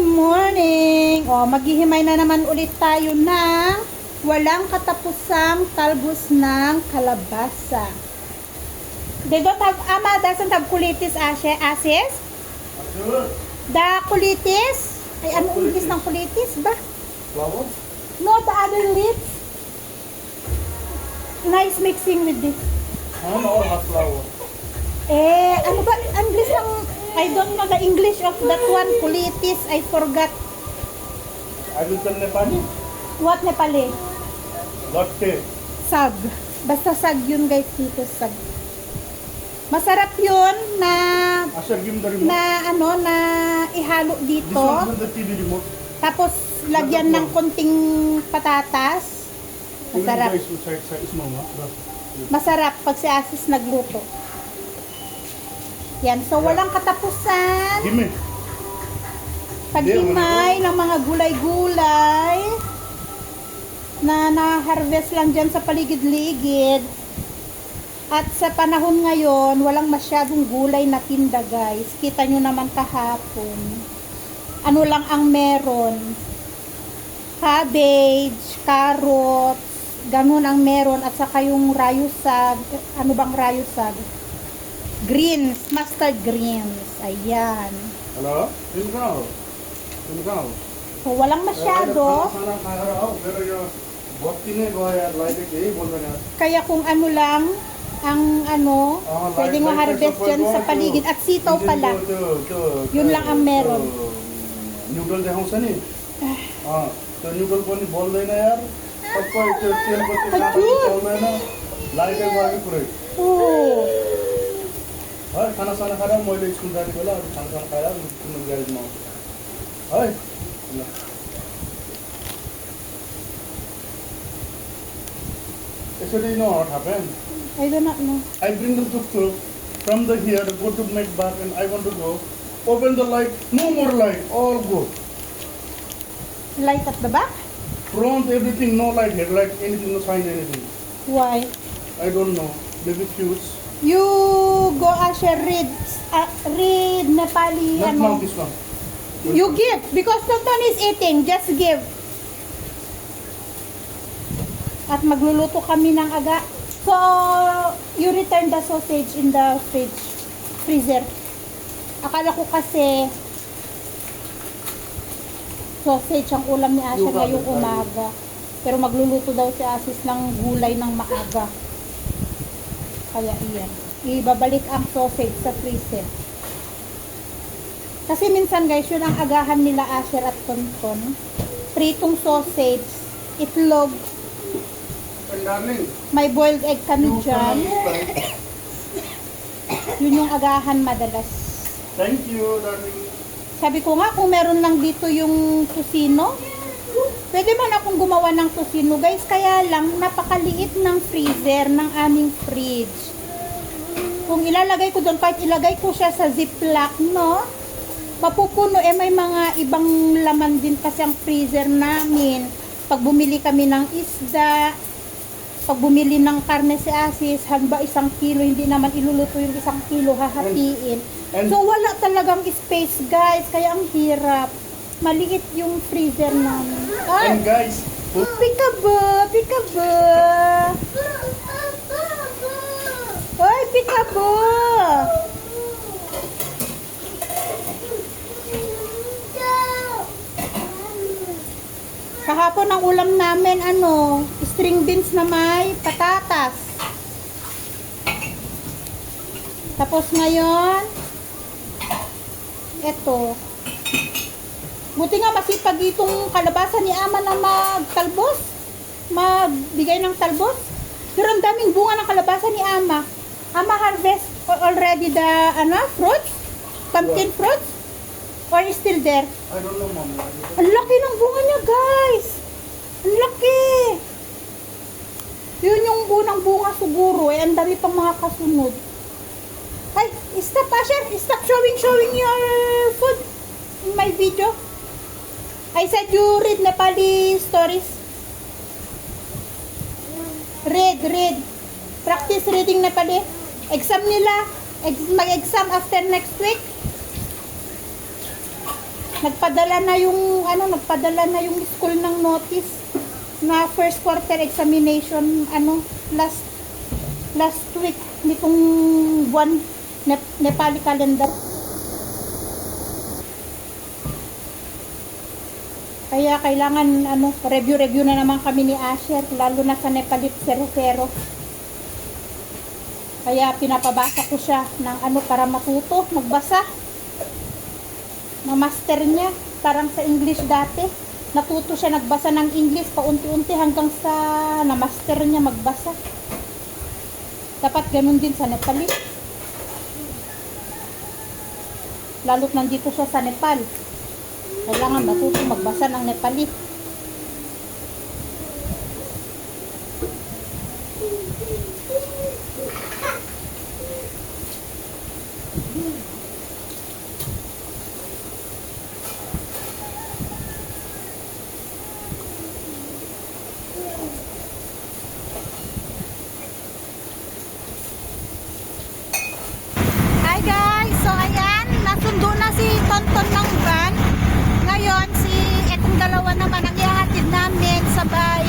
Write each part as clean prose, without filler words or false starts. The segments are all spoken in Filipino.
morning! O, maghihimay na naman ulit tayo ng walang katapusang talbos ng kalabasa. They don't have, Ama doesn't have kulitis, Asis? The kulitis? Ay, ano English ng kulitis ba? Flour? No, the other leaves. Nice mixing with this. I all have flour. Ano ba? English ng, I don't know the English of that one, kulitis. I forgot. I will tell Nepali. What Nepali? Latte. Sag. Basta sag yun guys dito, sag. Masarap yun na Asher, give me the remote. na ihalo This dito. one is the TV remote. Tapos lagyan ng konting patatas. Masarap. Even the side is mama. Masarap pag si Asis nagluto. Yan. So walang katapusan. Give me. Paghimay ng mga gulay-gulay na na-harvest lang dyan sa paligid-ligid. At sa panahon ngayon, walang masyadong gulay na tinda guys. Kita nyo naman kahapon. Ano lang ang meron? Cabbage, carrots, ganun ang meron. At saka yung rayusag. Ano bang rayusag? Greens, mustard greens. Ayan. Hello? Tumkaw. So walang masyado. Kaya kung ano lang, ang pwede mo harvest dyan sa paligid. At sitaw pala. Yun lang ang meron. Noodle देखाउँछ नि त्यो न्युडल पनि बोल्दैन यार सबै त्यो तेलको त्यो चल्दैन लाइटै गयो पुरै है खाना साना खाएर मैले स्कुल जाने बेला खाना साना खाएर स्कुलमा ग्यारेजमा आउँछु है Yesterday, you know what happened? I do not know. I bring the tuk-tuk from the here, go to make back, and I want to go. Open the light, no more light, all go. Light at the back? Front, everything, no light, headlight, anything, no sign, anything. Why? I don't know. Maybe fuse. You go Asher, read Nepali. Not now, this one. You give because Tonton is eating. Just give. At magluluto kami ng aga. So, you return the sausage in the freezer. Akala ko kasi sausage ang ulam ni Asher ngayong umaga. Pero magluluto daw si Asis ng gulay ng maaga. Kaya iyan. Ibabalik ang sausage sa freezer. Kasi minsan guys, yun ang agahan nila Asher at Tonton. Pritong sausage, itlog, And darling, may boiled egg kami dyan. Yun yung agahan madalas. thank you, darling. Sabi ko nga, kung meron lang dito yung tusino, pwede man akong gumawa ng tusino guys. Kaya lang, napakaliit ng freezer ng aming fridge. Kung ilalagay ko doon, kahit ilagay ko siya sa ziplock, no? Mapupuno, may mga ibang laman din kasi ang freezer namin. Pag bumili kami ng isda, pag bumili ng karne si Asis, hangba 1 kilo, hindi naman iluluto yung 1 kilo, hahatiin. So wala talagang space guys, kaya ang hirap. Maliit yung freezer namin. And guys, Peekaboo! Peekaboo! Oy, peekaboo! Kahapon ang ulam namin, string beans na may patatas. Tapos ngayon, eto. Buti nga masipag itong kalabasa ni Ama na magbigay ng talbos. Pero ang daming bunga ng kalabasa ni Ama. Ama harvest already the fruits? Pumpkin fruits? Or is still there? I don't know, mom. Ang laki ng bunga niya, guys. Ang laki. Yun yung unang bunga siguro. Ang dami pang mga kasunod. Ay, stop, Asher. Stop showing your food in my video. I said you read Nepali stories. Read. Practice reading Nepali. Exam nila. Mag-exam after next week. Nagpadala na yung school ng notice na first quarter examination last week nitong buwan Nepali calendar. Kaya kailangan review na naman kami ni Asher, lalo na sa Nepali pero kaya pinapabasa ko siya ng para matuto magbasa. Na-master niya, parang sa English dati. Natuto siya nagbasa ng English paunti-unti hanggang sa na-master niya magbasa. Dapat ganun din sa Nepali. Lalo't nandito siya sa Nepal. Kailangan matuto magbasa ng Nepali. Hi guys! So ayan, nasundo na si Tonton ng van. Ngayon, etong dalawa naman ang ihahatid namin sabay.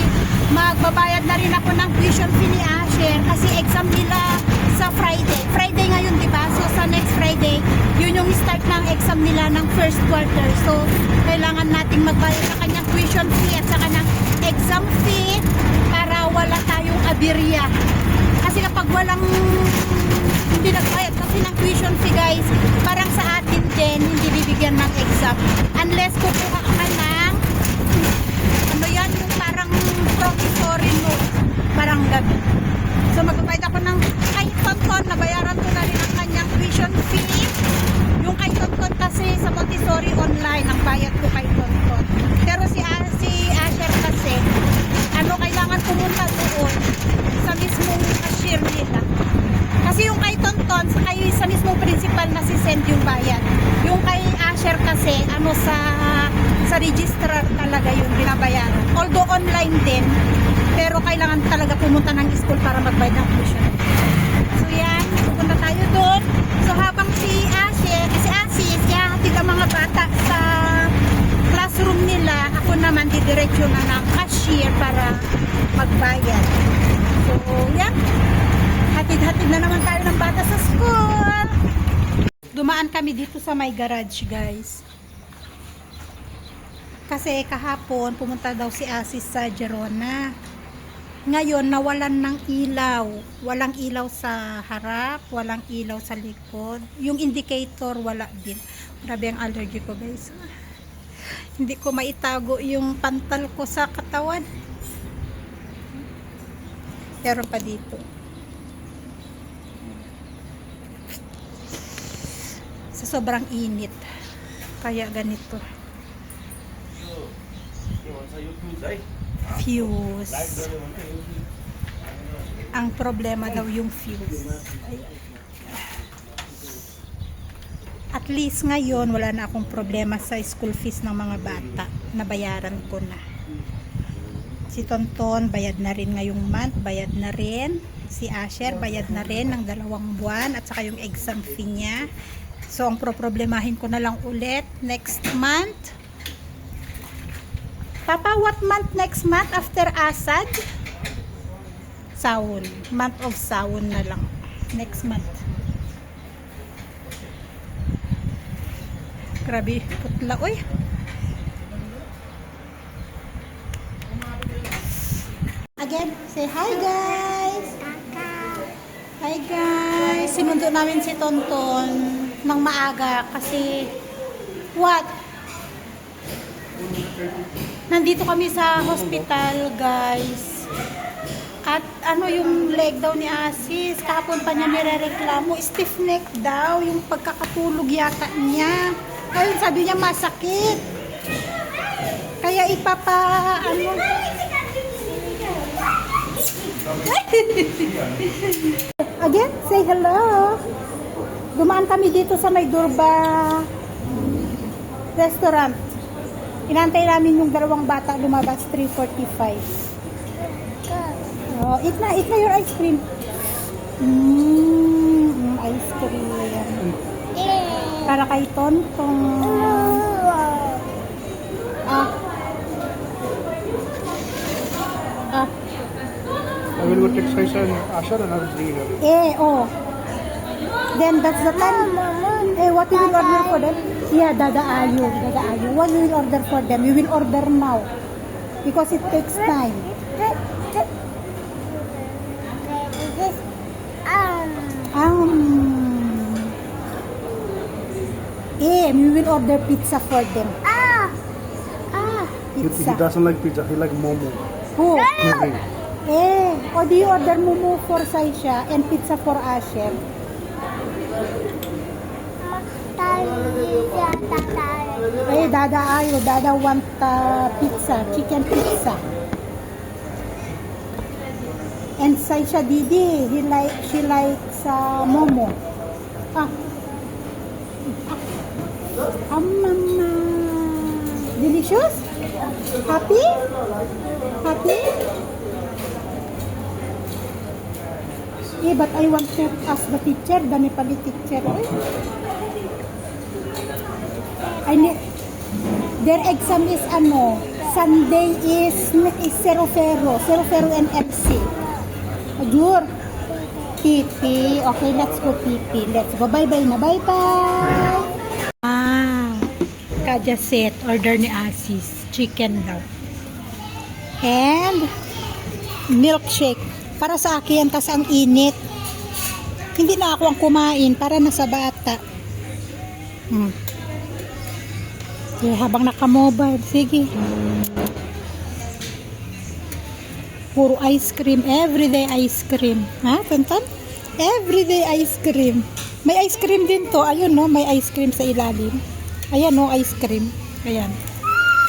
Magbabayad na rin ako ng tuition fee ni Asher kasi exam nila sa Friday. Friday ngayon, diba? So sa next Friday, yun yung start ng exam nila ng first quarter. So kailangan nating magbayad sa kanyang tuition fee at saka ng exam fee para wala tayong aberya. Kasi kapag walang hindi nagbayad kasi ng tuition fee guys, parang sa atin din hindi bibigyan ng exam unless kukuha ka ng yung parang promissory note, parang gabi. So magbabayad ako ng kay Tonton, nabayaran ko na rin ang kanyang tuition fee. Yung kay Tonton kasi sa Montessori online ang bayad ko kay Tonton, pero si Asher kasi kailangan pumunta doon sa mismong cashier nila. Kasi yung kay Tonton, sa mismong principal na si send yung bayad. Yung kay Asher kasi, sa registrar talaga yung binabayaran. Although online din, pero kailangan talaga pumunta ng school para magbayad ng tuition. So yan, pupunta tayo doon. So habang si Asis, hatid ang mga bata sa classroom nila, ako naman didiretso na ng cashier para magbayad. So yan. Hatid-hatid na naman tayo ng bata sa school. Dumaan kami dito sa may garage guys. Kasi kahapon pumunta daw si Asis sa Gerona. Ngayon nawalan ng ilaw. Walang ilaw sa harap, walang ilaw sa likod. Yung indicator wala din. Grabe ang allergy ko guys. Hindi ko maitago yung pantal ko sa katawan. Meron pa dito. Sa sobrang init. Kaya ganito. Fuse. Ang problema daw yung fuse. At least ngayon wala na akong problema sa school fees ng mga bata. Nabayaran ko na. Si Tonton bayad na rin ngayong month, bayad na rin. Si Asher bayad na rin ng 2 buwan at saka yung exam fee niya. So ang problemahin ko na lang ulit next month. Papa, what month next month after Asad? Sawon. Month of Sawon na lang. Next month. Grabe, putla. Uy. Again, say hi guys. Hi guys. Sinundo namin si Tonton ng maaga kasi what? Nandito kami sa hospital guys. At yung leg daw ni Asis, kahapon pa niya nirereklamo, stiff neck daw, yung pagkakatulog yata niya. Ngayon sabi niya masakit. Kaya Again, say hello. Dumaan kami dito sa may Durba restaurant. Inantay namin yung 2 bata lumabas 3:45. Oh, eat na your ice cream. Ice cream. Para kay Tonton. Ah. Ah. I will go take Saisha and Asher and I will bring her. Oh. Then that's the time. What we will order for them? Yeah, Dada Ayu. Dada Ayu. What we will order for them? We will order now. Because it takes time. We will order pizza for them. He Pizza. doesn't like pizza, he like momo. Who? Maybe. Or do you order momo for Saisha and pizza for Asher? Dada Ayo. Dada want pizza, chicken pizza. And Saisha Didi, she likes momo. Mama. Delicious? Happy? Happy? But I want to ask the teacher, dami pali teacher. Their exam is Sunday is Serofero and LC. Ajur. Pipi. Okay, let's go Pipi. Let's go. Bye-bye na. Bye-bye. Kaja set. Order ni Asis. Chicken daw. And milkshake. Para sa akin, tas ang init. Hindi na ako ang kumain. Para nasa bata. Habang naka-mobile. Sige. Puro ice cream. Everyday ice cream. Ha, Tonton? Everyday ice cream. May ice cream din to. Ayun, no? May ice cream sa ilalim. Ayan, no? Ice cream. Ayan.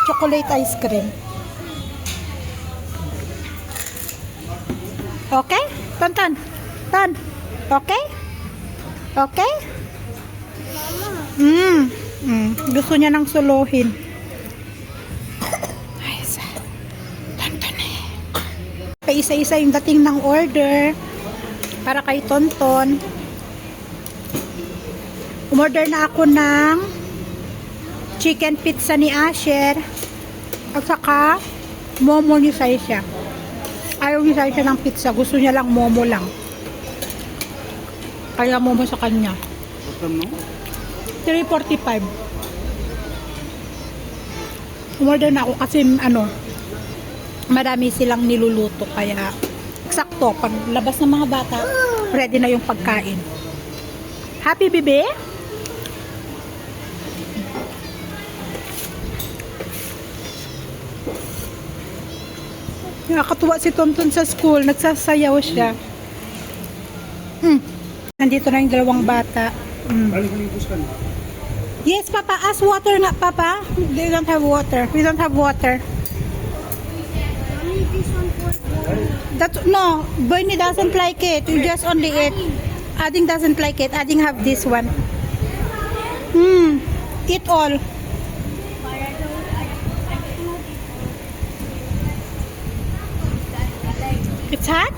Chocolate ice cream. Okay? Tonton? Ton? Okay? Okay? Gusto niya nang suluhin. Ay, Tonton eh. Isa-isa yung dating ng order para kay Tonton. Umorder na ako ng chicken pizza ni Asher at saka momo ni Saisha. Ayaw ni Saisha ng pizza, gusto niya lang momo lang. Kaya momo sa kanya. What time now? 3:45. Umorder na ako kasi marami silang niluluto kaya eksakto pag labas ng mga bata ready na yung pagkain. Happy bebe? Nakakatuwa si Tonton sa school, nagsasayaw siya. Nandito na yung dalawang bata. Yes, Papa. Ask water nga, Papa. They don't have water. We don't have water. No, Bernie doesn't like it. You just only eat. Ading doesn't like it. Ading have this one. Eat all. It's hot?